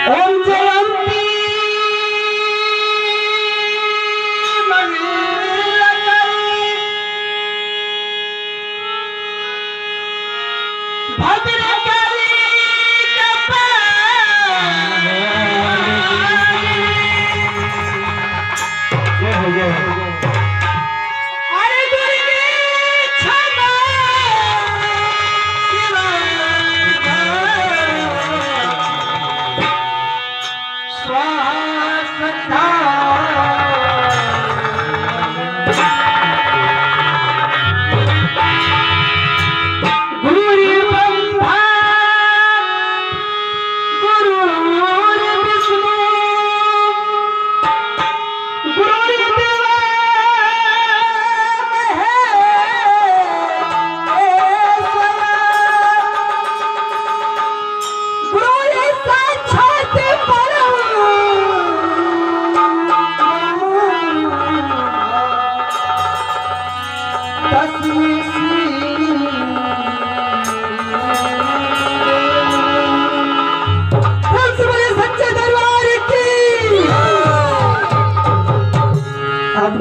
ओम जयंती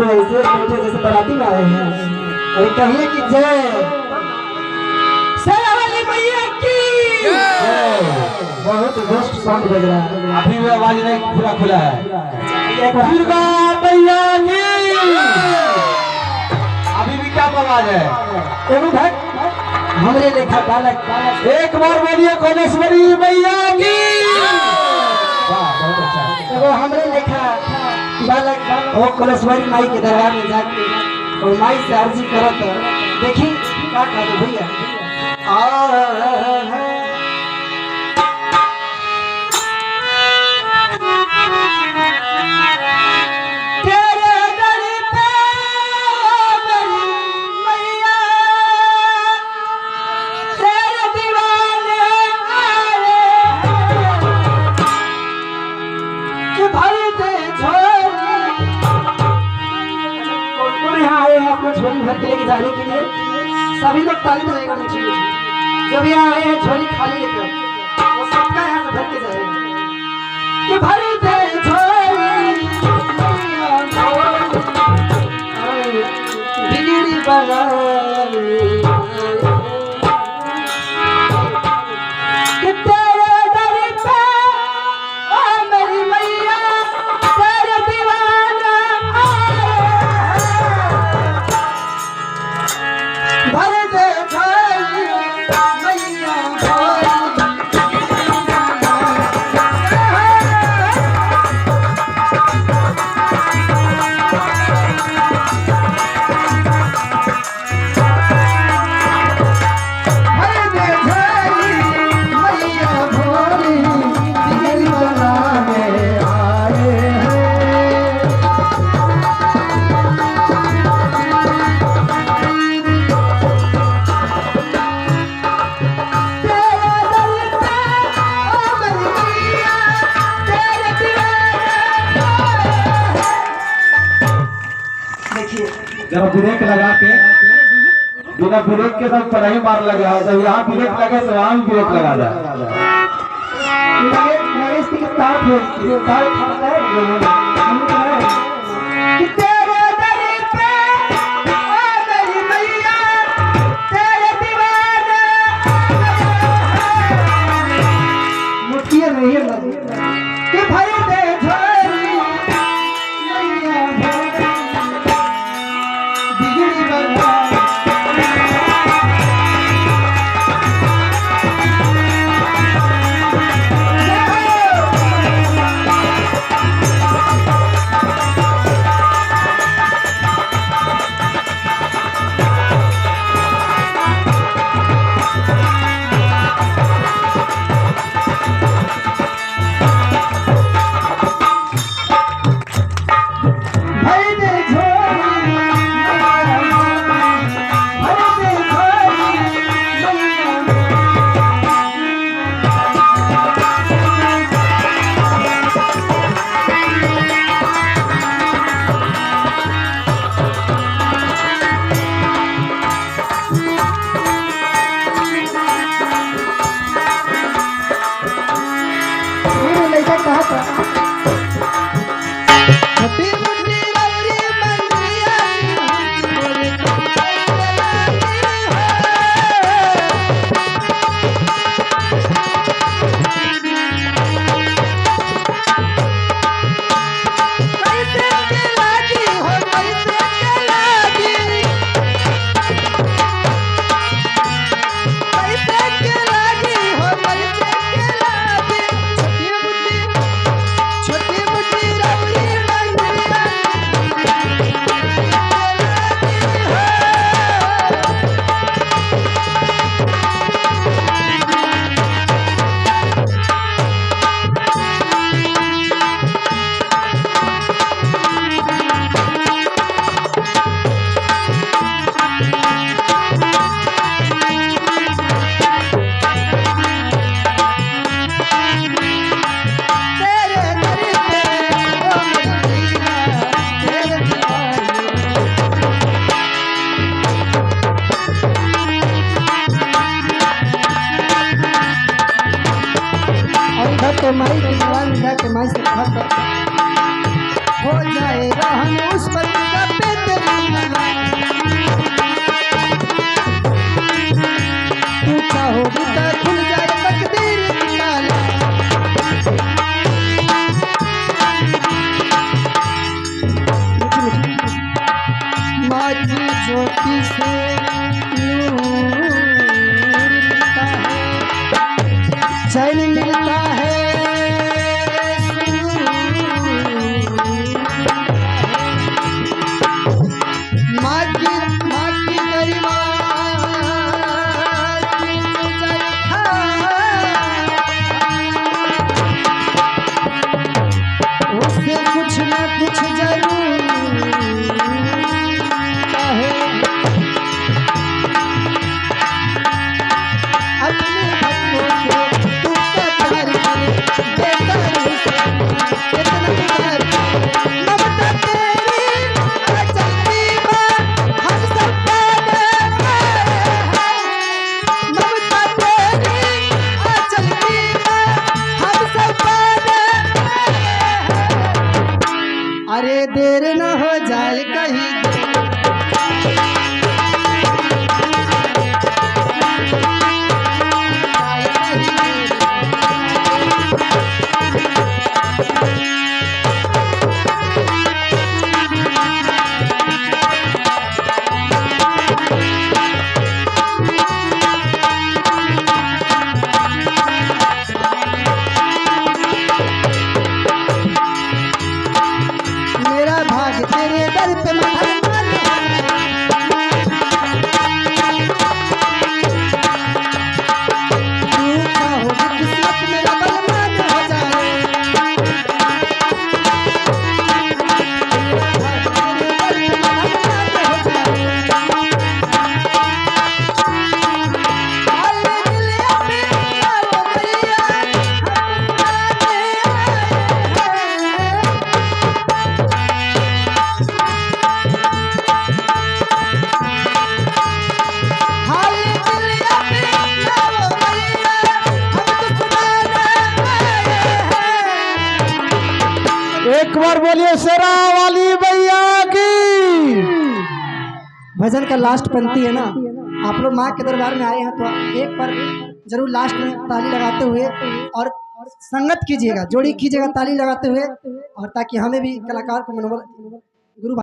ऐसे बैठे जैसे बराती में आए हैं। और कहिए कि जय शेरावाली मैया की बहुत बेस्ट सॉन्ग बज रहा है। अभी भी आवाज नहीं पूरा खुला है। दुर्गा मैया की अभी भी क्या आवाज है? हमरे लेखा बालक एक बार बोलिए कोलेश्वरी मैया की। बहुत अच्छा। वो हमरे लेखा बालक वो कोलेश्वरी माई के दरबार में जाके और माई से अर्जी करो तो देखी क्या करो भैया। झोली भर के लेके जाने के लिए सभी लोग ताली बजाएगा नीचे। जो भी आए हैं झोली खाली लेकर वो सबका यहाँ से भर के जाएगा कि भर दे झोली बिगड़ी बनाई जब ब्रेक लगा के बिना ब्रेक के सब पर ही मार लगा, जब यहाँ ब्रेक लगे तो वहाँ भी ब्रेक लगा जाए। छोटी मुट्ठी रवरी मंदिरिया बोले कैसे के लागी हो कैसे के लागी कैसे के लागी हो कैसे के लागी छोटी मुट्ठी रवरी मंदिरिया तेरे दर पे ओ मदीना तेरे दीवाने अंधत माई अंधत माई से खत हो जाए रहम उस पर का पेट तू चाहोगी तो खुल जाए तकदीर की ताला माँ की ज्योति से नूर मिलता है चैन मिलता है माँ की गरिमा की जो चरखा उससे कुछ न कुछ जरूर है अपने भक्तों से तू क्या प्यार करे बेकार से इतना प्यार करे ममता तेरी चलती माँ हम सब पाने ममता तेरी चलती माँ हम सब पाने अरे देर न हो जाए कहीं मेरा भाग तेरे दर पे किस्मत मेरा बलवान हो जाए एक बार बोलिए शेरा वाली भैया की। भजन का लास्ट पंक्ति है ना, आप लोग माँ के दरबार में आए हैं तो एक बार जरूर लास्ट में ताली लगाते हुए और संगत कीजिएगा, जोड़ी कीजिएगा ताली लगाते हुए, और ताकि हमें भी कलाकार को मनोबल गुरु